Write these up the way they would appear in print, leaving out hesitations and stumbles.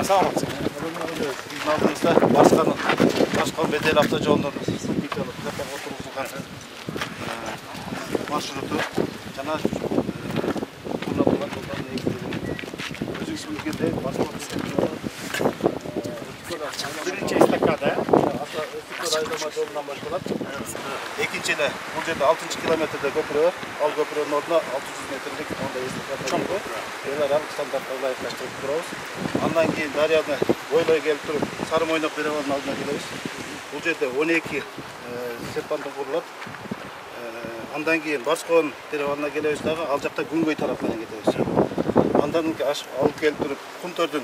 Саламатсыз. Біздің алдымызда Басқан Бетел автожолының техникалық қайта отырғызылған маршруты жаңа құрылған жолдардың негізделген. Өзіңіз білгендей Бірінші эстакада, Эстакада айналма жолынан башталады. Екіншілі, бұл жерде 6 километрде көпірі бар. Ал көпірінің орнына 600 метрлік онда эстакада бар. Еларалық стандартқа лайықташтырып тұрабыз. Андан кейін Дарияны бойлай келіп тұрып, Сарымойнақ перевалының алдына келеміз. Бұл жерде 12 сеппандың құрылады. Андан кейін Барсқон перевалына келеміз дағы, ал жақта Күнгөй тарапынан кетеміз. Андан алып келіп тұрып, Құмтөрдің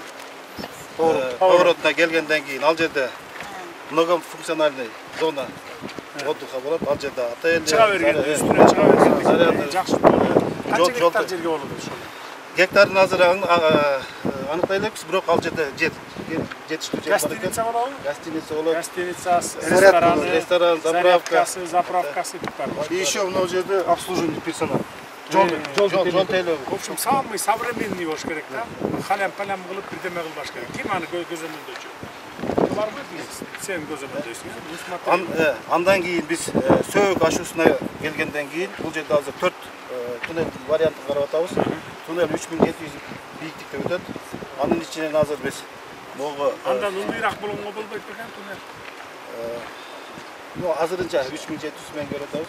поворотына келгенден кейін ал жерде многофункциональный зона отдыха болады. Ал жерде отель, шыға берген, үстіне шыға берген. Жақсы. Қанша гектар жерге болады ошол? Гектарын азыр анықтай аламыз, бирок ал жерде жетиштүү жер бар экен. Гостиница болобу? Гостиница болот. Гостиницасы, ресторан, заправкасы бар. И еще в жерде обслуживание персонала. Жол тейлөө. В общем, самый современный болуш керек да. Халям-палям кылып бирдеме кылбаш керек. Ким аны көзөмөлдөчү? Барбы сен көзөмөлдөйсүң? Андан кейін біз Сөйөк ашуусуна келгенден кейін бұл жерде азыр 4 туннель вариантын карап атабыз. Туннель 3700 бийиктикте өтөт. Анын ичинен азыр биз могу андан ылдыйраак болгонго болбойт бекен туннель? Азырынча 3700 менен көрүп атабыз.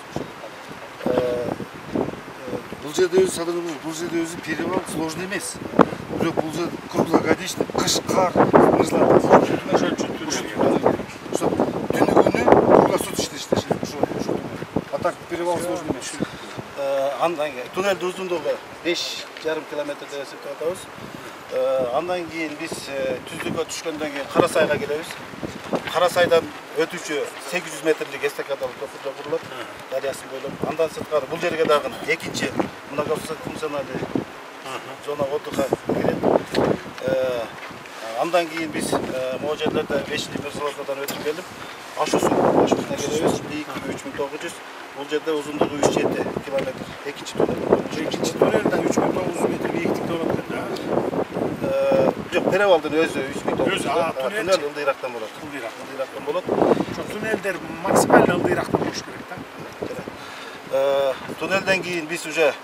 Бұл жерде өзі перевал сложный емес. Бирок бұл жерде круглогодичный қыш қар мырзалады. Түні күні круглосуточно иштешет. А так перевал сложный емес. Андан кейін туннелдин узундугу 5,5 километр деп эсептеп атабыз. Андан кейін биз түздүккө түшкөндөн кийин Карасайга келебиз. Карасайдан өтүүчү 800 метрлик эстакадалык көпүр курулат. Дарыясын бойлоп. Андан сырткары бул жерге дагы экинчи многофункциональный зона отдыха кирет. Андан кейін біз могу жерлерде 5-мерзалардан өтіп келіп, ашуусуна келебиз. Бийиктиги 3900, бул жерде узундугу 3,7 километр. Экинчи туннелден 3900 метр бийиктикте болот экен да. Жок, перевалдын өзү 3900. Туннел ылдыйрактан болот. Ылдыйрактан болот. Ошо туннелдер максимально ылдыйрактан болуш керек да. Туннелден кейін біз уже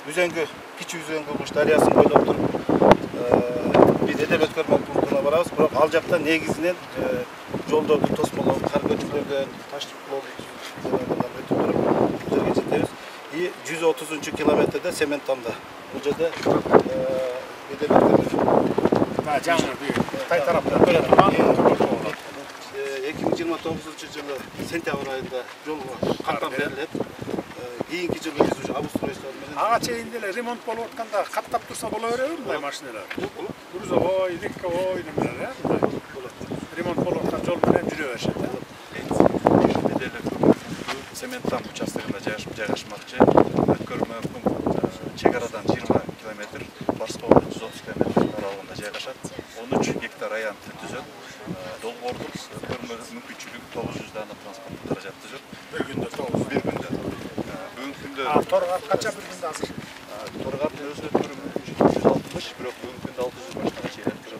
кичи үзөңгө Куш дарыясын бойлоп туруп бир эдел өткөрмө пунктуна барабыз. Бирок ал жакта негизинен жолдорду тосмолоп, кар көчкүлөрдөн таштыклоо өтүп туруп бул жерге жетебиз. И 130 километрде Сементамда. Бул жерде эдел өткөрмө. Жаңы Кытай тараптан келет турган 2029 жылы сентябрь айында жолго каттам берилет. Кийинки жылы биз уже обустройство менен ага чейин деле ремонт болуп атканда каттап турса боло береби мындай машиналар? Грузовой, легковой немелер, ремонт болуп аткан жол менен жүрө беришет. Сементтам участогунда жайгашмакчы. Өткөрмө пункт чек арадан 20 километр, Барсковдон 130 километр аралыгында жайгашат. 13 гектар аян түзөт. Долбоордук өткөрмө мүмкүнчүлүгү 900 дана транспорт каражат түзөт. Bir günde 900. Bir günde. Бүгүнкү күндө Торгат канча bir günde азыр? Торгаттын өзү өткөрүмү 160, бирок бүгүнкү күндө 600 баштагы чейин өткөрөт.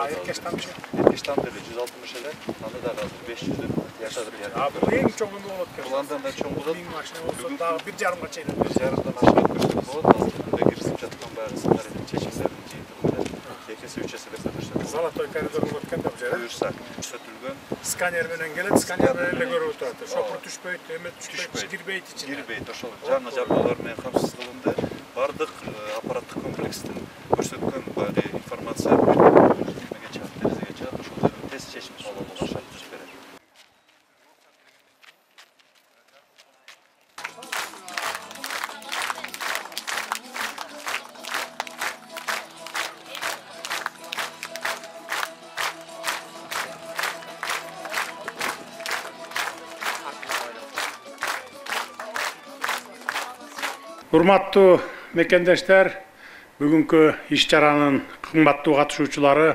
Эркештамчы? Эркештам деле 160 эле, аны дагы азыр 500 жашадып жатат. Бул эң чоң күндө болот экен. Бул андан да чоң болот. 1000 машина болсо дагы 1,5 чейин. 1,5-дан ашык өткөрсөк болот. Азыр күндө киргизип жаткан баягы сценарийдин чечимдерин жыйынтыгы менен 2-3 эсе деп көрсөтөт. Золотой коридор болот экен да бул жерде. Буюрса көрсөтүлгөн. Сканер менен келет, сканер менен эле көрүп турат. Шопур түшпөйт, эме түшпөйт, кирбейт ичине. Кирбейт, ошол жаңы жабдуулар менен камсыздыгында бардык аппараттык комплекстин көрсөткөн баягы информация немеге чыгат, терезеге чыгат, ошол жерден тез чечим алуу болушат түзүп берет. Урматтуу мекендештер, бүгүнкү иш-чаранын кымбаттуу катышуучулары,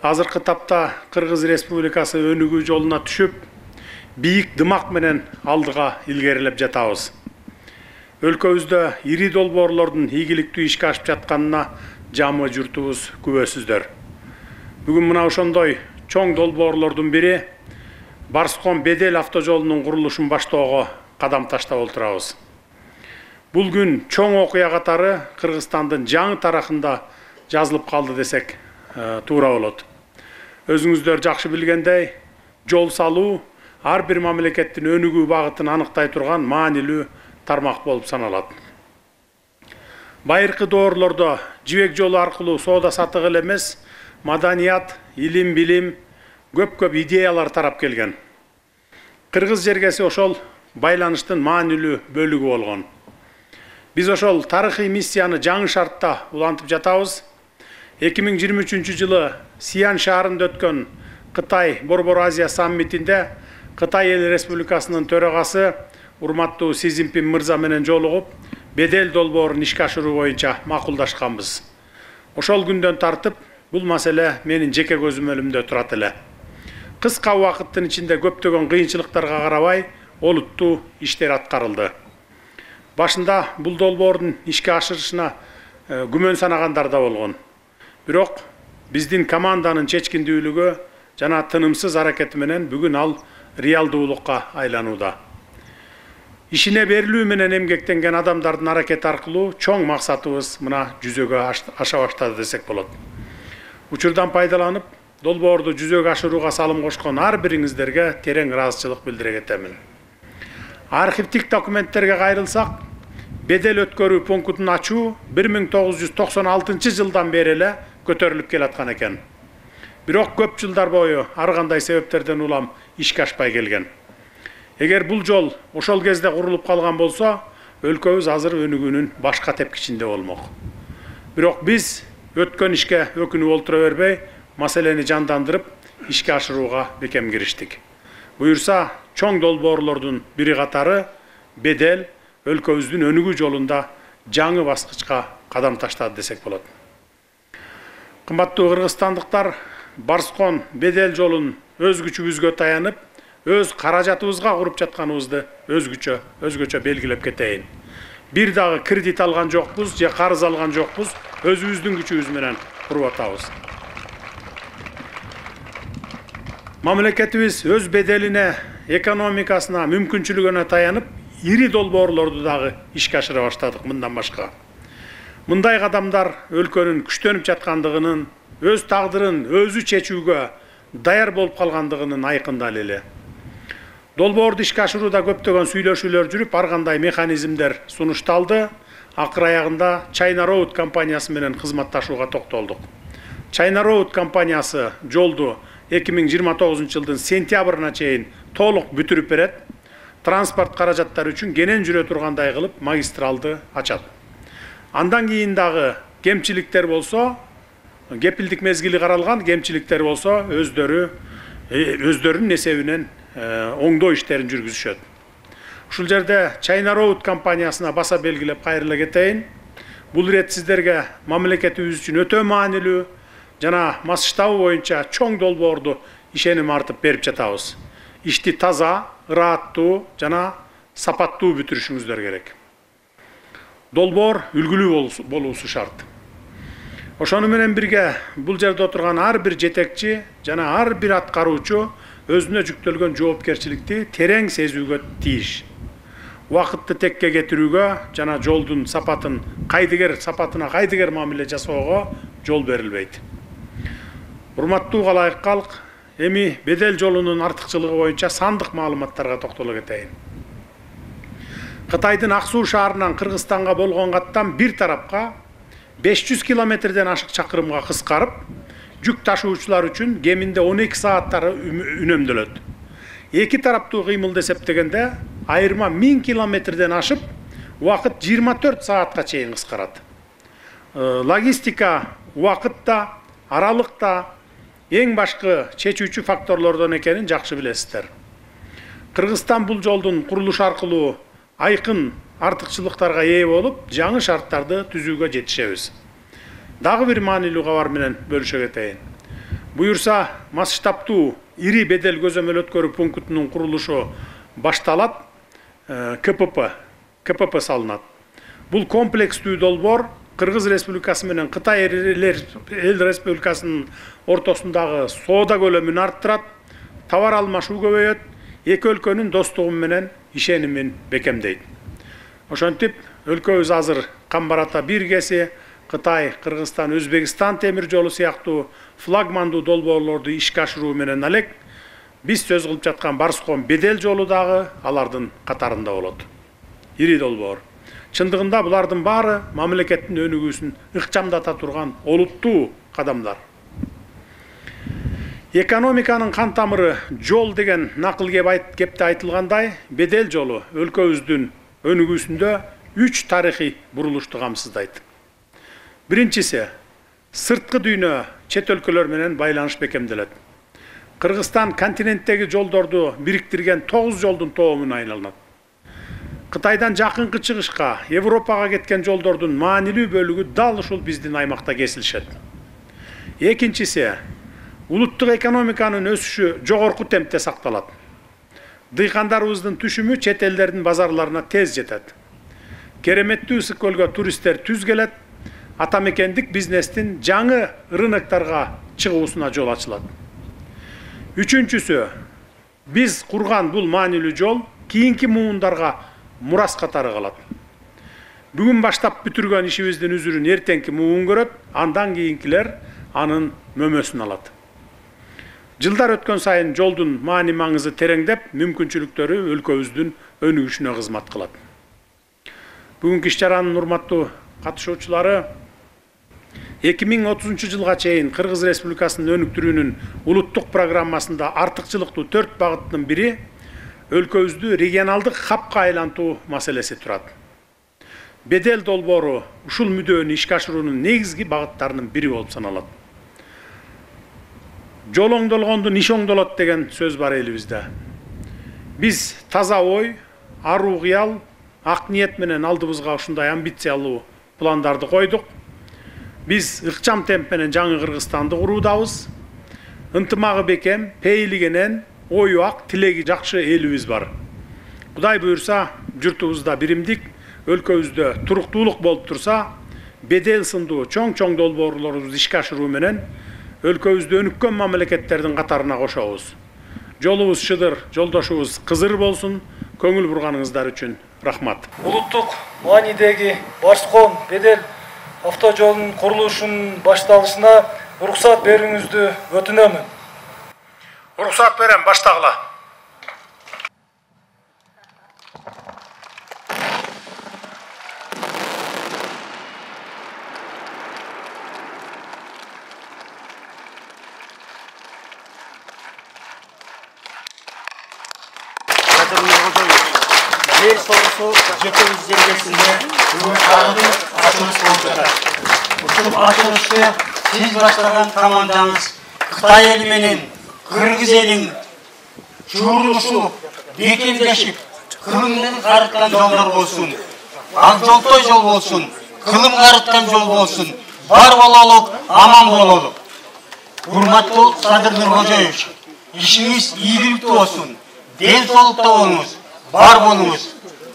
азыркы тапта Кыргыз Республикасы өнүгүү жолуна түшүп, бийик дымак менен алдыга илгерилеп жатабыз. Өлкөбүздө ири долбоорлордун ийгиликтүү ишке ашып жатканына жамы журтубуз күбөсүздөр. Бүгүн мына ошондой чоң долбоорлордун бири Барскон Бедел автожолунун курулушун баштоого кадам таштап отурабыз. Бул күн чоң окуя катары Кыргызстандын жаңы тарахында жазылып калды десек туура болот. Өзүңүздөр жакшы билгендей, жол салуу ар бир мамлекеттин өнүгүү багытын аныктай турган маанилүү тармак болуп саналат. Байыркы доорлордо жибек жолу аркылуу соода сатык эле эмес, маданият, илим, билим, көп идеялар тарап келген. Кыргыз жергеси ошол байланыштын маанилүү бөлүгү болгон. Биз ошол тарыхый миссияны жаңы шартта улантып жатабыз. 2023 жылы Сиан шаарында өткөн Кытай Борбор Азия саммитинде Кытай Эл Республикасынын төрагасы урматтуу Си Цзиньпин мырза менен жолугуп, бедел долбоорун ишке ашыруу боюнча макулдашканбыз. Ошол күндөн тартып бул маселе менин жеке көзөмөлүмдө турат эле. Кыска убакыттын ичинде көптөгөн кыйынчылыктарга карабай, олуттуу иштер аткарылды. Башында бул долбоордун ишке ашырышына күмөн санагандар да болгон. Бирок биздин команданын чечкиндүүлүгү жана тынымсыз аракети менен бүгүн ал реалдуулукка айланууда. Ишине берилүү менен эмгектенген адамдардын аракети аркылуу чоң максатыбыз мына жүзөгө аша баштады десек болот. Учурдан пайдаланып, долбоорду жүзөгө ашырууга салым кошкон ар бириңиздерге терең ыраазычылык билдире кетемин. Архивдик документтерге кайрылсак, бедел өткөрүү пунктун ачуу 1996 жылдан бери эле көтөрүлүп келаткан экен. Бирок көп жылдар бою ар кандай себептерден улам ишке ашпай келген. Эгер бул жол ошол кезде курулуп калган болсо, өлкөбүз азыр өнүгүүнүн башка тепкичинде болмок. Бирок биз өткөн ишке өкүнүп олтура бербей, маселени жандандырып, ишке ашырууга бекем кириштик. Буюрса, чоң долбоорлордун бири катары бедел өлкөбүздүн өнүгүү жолунда жаңы баскычка кадам таштады десек болот. Кымбаттуу кыргызстандыктар, Барскон бедел жолун өз күчүбүзгө таянып, өз каражатыбызга куруп жатканыбызды өзгөчө белгилеп кетейин. Бир дагы кредит алган жокпуз, же карыз алган жокпуз, өзүбүздүн күчүбүз менен куруп атабыз. Мамлекетибиз өз беделине, экономикасына, мүмкүнчүлүгүнө таянып, ири долбоорлорду дагы ишке ашыра баштадык мындан башка. Мындай кадамдар өлкөнүн күчтөнүп жаткандыгынын, өз тагдырын өзү чечүүгө даяр болуп калгандыгынын айкындал эле. Долбоорду ишке ашырууда көптөгөн сүйлөшүүлөр жүрүп, ар кандай механизмдер сунушталды. Акыр аягында China Road компаниясы менен кызматташууга токтолдук. China Road компаниясы жолду 2029 жылдын сентябрына чейин толук бүтүрүп берет. Транспорт каражаттары үчүн кенен жүрө тургандай кылып магистралды ачат. Андан кийин дагы кемчиликтер болсо, кепилдик мезгили каралган кемчиликтер болсо, өздөрүнүн эсебинен оңдоо иштерин жүргүзүшөт. Ушул жерде China Road компаниясына баса белгилеп кайрыла кетейин. Бул ирет сиздерге мамлекетибиз үчүн өтө маанилүү жана масштабы боюнча чоң долбоорду ишеним артып берип жатабыз. Ишти таза, ырааттуу жана сапаттуу бүтүрүшүңүздөр керек. Долбоор үлгүлүү болуусу шарт. Ошону менен бирге бул жерде отурган ар бир жетекчи жана ар бир аткаруучу өзүнө жүктөлгөн жоопкерчиликти терең сезүүгө тийиш. Убакытты текке кетирүүгө жана жолдун сапатына кайдыгер мамиле жасоого жол берилбейт. Урматтуу калайык калк, эми бедел жолунун артыкчылыгы боюнча сандык маалыматтарга токтоло кетейин. Кытайдын Ак Суу шаарынан Кыргызстанга болгон каттам бир тарапка 500 километрден ашык чакырымга кыскарып, жүк ташуучулар үчүн кеминде 12 сааттары үнөмдөлөт. Эки тараптуу кыймылды эсептегенде айырма 1000 километрден ашып, убакыт 24 саатка чейин кыскарат. Логистика убакытта, аралыкта эң башкы чечүүчү факторлордон экенин жакшы билесиздер. Кыргызстан бул жолдун курулушу аркылуу айкын артыкчылыктарга ээ болуп, жаңы шарттарды түзүүгө жетишебиз. Дагы бир маанилүү кабар менен бөлүшө кетейин. Буюрса, масштабтуу ири бедел көзөмөл өткөрүү пунктунун курулушу башталат, КПП салынат. Бул комплекстүү долбоор Кыргыз Республикасы менен Кытай Эл Республикасынын ортосундагы соода көлөмүн арттырат, товар алмашуу көбөйөт, эки өлкөнүн достугу менен ишенимин бекемдейт. Ошентип, өлкөбүз азыр Камбарата биргеси, Кытай, Кыргызстан, Өзбекстан темир жолу сыяктуу флагмандуу долбоорлорду ишке ашыруу менен алек, биз сөз кылып жаткан Барскон Бедел жолу дагы алардын катарында болот. Ири долбоор. Чындыгында булардын баары мамлекеттин өнүгүүсүн ыкчамдата турган олуттуу кадамдар. Экономиканын кан тамыры жол деген накыл кепте айтылгандай, Бедел жолу өлкөбүздүн өнүгүүсүндө 3 тарыхый бурулушту камсыздайт. Биринчиси, сырткы дүйнө чет өлкөлөр менен байланыш бекемделет. Кыргызстан континенттеги жолдорду бириктирген 9 жолдун тоомуна айланат. Кытайдан жакынкы чыгышка, Европага кеткен жолдордун маанилүү бөлүгү дал ушул биздин аймакта кесилишет. Экинчиси, улуттук экономиканын өсүшү жогорку темпте сакталат. Дыйкандарыбыздын түшүмү чет элдердин базарларына тез жетет. Кереметтүү ысык көлгө туристтер түз келет, атамекендик бизнестин жаңы рыноктарга чыгуусуна жол ачылат. Үчүнчүсү, биз курган бул маанилүү жол кийинки муундарга мурас катары калат. Бүгүн баштап бүтүргөн ишибиздин үзүрүн эртеңки муун көрөт, андан кийинкилер анын мөмөсүн алат. Жылдар өткөн сайын жолдун маани маңызы тереңдеп, мүмкүнчүлүктөрү өлкөбүздүн өнүгүшүнө кызмат кылат. Бүгүнкү иш чаранын урматтуу катышуучулары, 2030 жылга чейин Кыргыз Республикасынын өнүктүрүүнүн улуттук программасында артыкчылыктуу 4 багыттын бири өлкөбүздү регионалдык хабка айлантуу маселеси турат. Бедел долбоору ушул мүддөөнү ишке ашыруунун негизги багыттарынын бири болуп саналат. Жол оңдолгондун иш оңдолот деген сөз бар элибизде. Биз таза ой, аруу кыял, ак ниет менен алдыбызга ушундай амбициялуу пландарды койдук. Биз ыкчам темп менен жаңы Кыргызстанды куруудабыз. Ынтымагы бекем, пейилигенен, ою ак, тилеги жакшы элибиз бар. Кудай буйрса, журтубузда биримдик, өлкөбүздө туруктуулук болуп турса, Бедел сындуу чоң долбоорлорубузду ишке ашыруу менен өлкөбүздү өнүккөн мамлекеттердин катарына кошобуз. Жолубуз шыдыр, жолдошубуз кызыр болсун. Көңүл бурганыңыздар үчүн рахмат. Улуттук маанидеги Барскон Бедел автожолунун курулушунун башталышына уруксат берүүңүздү өтүнөмүн. Уруксат берем, баштагыла. Жер соғысы жетеуіз жергесінде бүгін тағы açılış болып жатыр. Ушул açılышты сиз баштаган командаңыз Кытай эли менен Кыргыз элин жуурулушу бекемдешип, кылымдын карыткан жолдор болсун, ак жолтой жол болсун, кылым карыткан жол болсун, бар бололук, аман бололук. Урматтуу Садыр Нуркожоевич, ишиңиз ийгиликтүү болсун, ден соолукта болуңуз, бар болуңуз.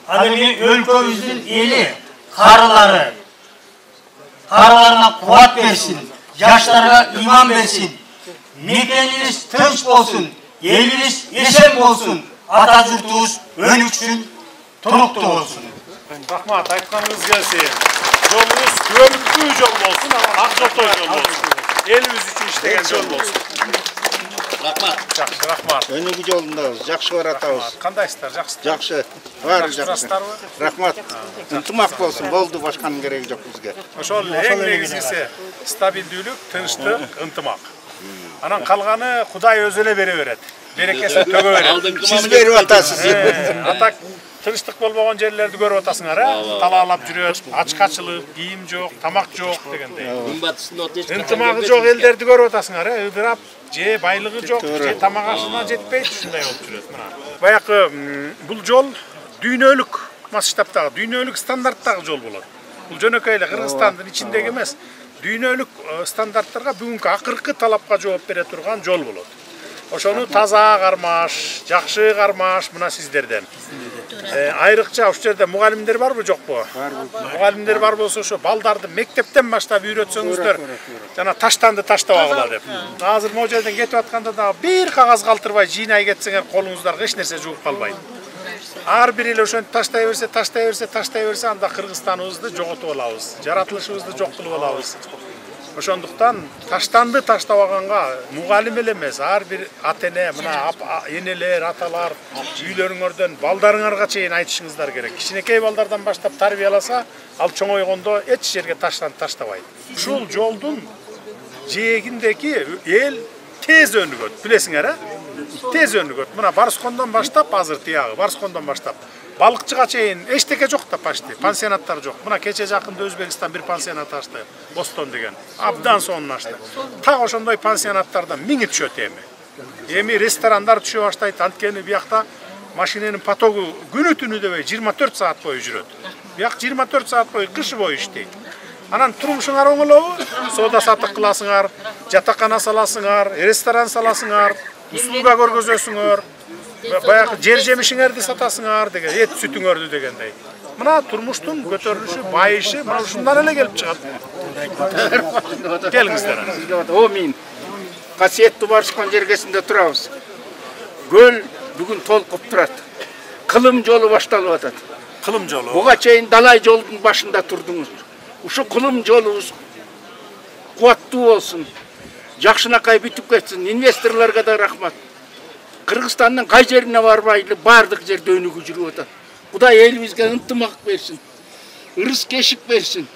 Ал эми өлкөбүздүн эли, карыларына кубат берсин, жаштарга иман берсин. Мекенибиз тынч болсун, элибиз эсен болсун, ата журтубуз өнүксүн, туруктуу болсун. Рахмат, айтканыңыз келсин. Жолубуз көмүктүү жол болсун, ак жолтой жол болсун. Элибиз үчүн иштеген жол болсун. Рахмат. Жакшы, рахмат. Өнүгүү жолундабыз, жакшы баратабыз. Кандайсыздар, жакшысыздар? Жакшы. Баары жакшы. Жакшысыздарбы? Рахмат. Ынтымак болсун, болду, башканын кереги жок бизге. Ошол эң негизгиси стабилдүүлүк, тынчтык, ынтымак. Анан калганы Кудай өзү эле бере берет. Берекесин төгө берет. Сиз берип атасыз. Атак тынчтык болбогон жерлерди көрүп атасыңар, талаалап жүрөт, ачкачылык, кийим жок, тамак жок дегендей. Ынтымагы жок элдерди көрүп атасыңар, ыдырап, же байлыгы жок, же тамак ашына жетпейт, ушундай болуп жүрөт. Мына баягы бул жол дүйнөлүк масштабтагы, дүйнөлүк стандарттагы жол болот. Бул жөнөкөй эле Кыргызстандын ичиндеги эмес, дүйнөлүк стандарттарга бүгүнкү акыркы талапка жооп бере турган жол болот. Ошону таза кармаш, жакшы кармаш мына сиздерден. Айрыкча ушул жерде мугалимдер барбы, жокпу? Мугалимдер бар болсо ошо балдарды мектептен баштап үйрөтсөңүздөр, жана таштанды таштабагыла деп. Азыр могу жерден кетип атканда да бир кагаз калтырбай жыйнай кетсеңер колуңуздарга эч нерсе жугуп калбайт. Ар бир эле ошентип таштай берсе, анда Кыргызстаныбызды жоготуп алабыз, жаратылышыбызды жок кылып алабыз. Ошондуктан таштанды таштабаганга мугалим эле эмес, ар бир ата-эне, мына энелер, аталар үйлөрүңөрдөн балдарыңарга чейин айтышыңыздар керек. Кичинекей балдардан баштап тарбияласа, ал чоңойгондо эч жерге таштабайт. Ушул жолдун жээгиндеги эл тез өнүгөт, билесиңер, тез өнүгөт. Мына Барскондон баштап, азыр тиягы Барскондон баштап балыкчыга чейин эчтеке жок да почти, пансионаттар жок. Мына кече жакында Өзбекстан бир пансионат ачты, Бостон деген. Абдан сонун ачты. Так ошондой пансионаттардан миңи түшөт эми. Эми ресторандар түшө баштайт, анткени биякта машиненин потогу күнү түнү дебей 24 саат бою жүрөт. Бияк 24 саат бою кышы бою иштейт. Анан турмушуңар оңолобу? Соода сатык кыласыңар, жатакана саласыңар, ресторан саласыңар, услуга көргөзөсүңөр. Баягы жер жемишиңерди сатасыңар деген, эт сүтүңөрдү дегендей. Мына турмуштун көтөрүлүшү, байышы мына ушундан эле келип чыгат. Келиңиздер. О мен касиеттүү Барскон жергесинде турабыз. Көл бүгүн толкуп турат. Кылым жолу башталып атат. Кылым жолу. Буга чейин далай жолдун башында турдуңуз. Ушу кылым жолубуз кубаттуу болсун. Жакшынакай бүтүп кетсин. Инвесторлорго да рахмат. Кыргызстандын кай жерине барбайлы бардык жерде өнүгүү жүрүп атат. Кудай элибизге ынтымак берсин. Ырыс кешик берсин.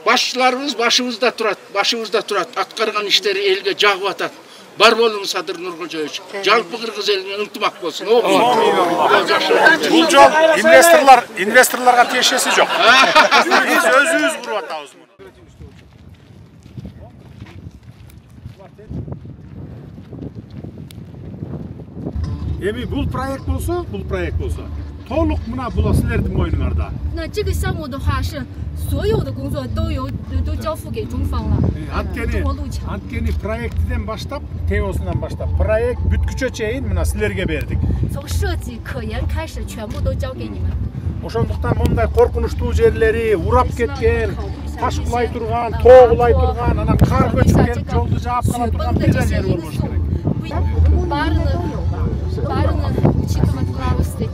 Башчыларыбыз башыбызда турат. Аткарган иштери элге жагып атат. Бар болуң Садыр Нуркожоевич. Жалпы кыргыз элине ынтымак болсун. Бул жол инвесторлорго тиешеси жок. Биз өзүбүз куруп атабыз. Эми бул проект болсо, толук мына бул силердин мойнуңарда. 那这个项目的话是所有的工作都交付给中方了。中国路桥。 Анткени проекттен баштап, теосунан баштап, проект бүткүчө чейин мына силерге бердик. 从设计可研开始，全部都交给你们。 Ошондуктан мондай коркунучтуу жерлери, урап кеткен, таш кулай турган, тоо кулай турган, анан кар көчүп келип жолду жаап кала турган бир жер болбош керек. Баарыны учитывать правы стык.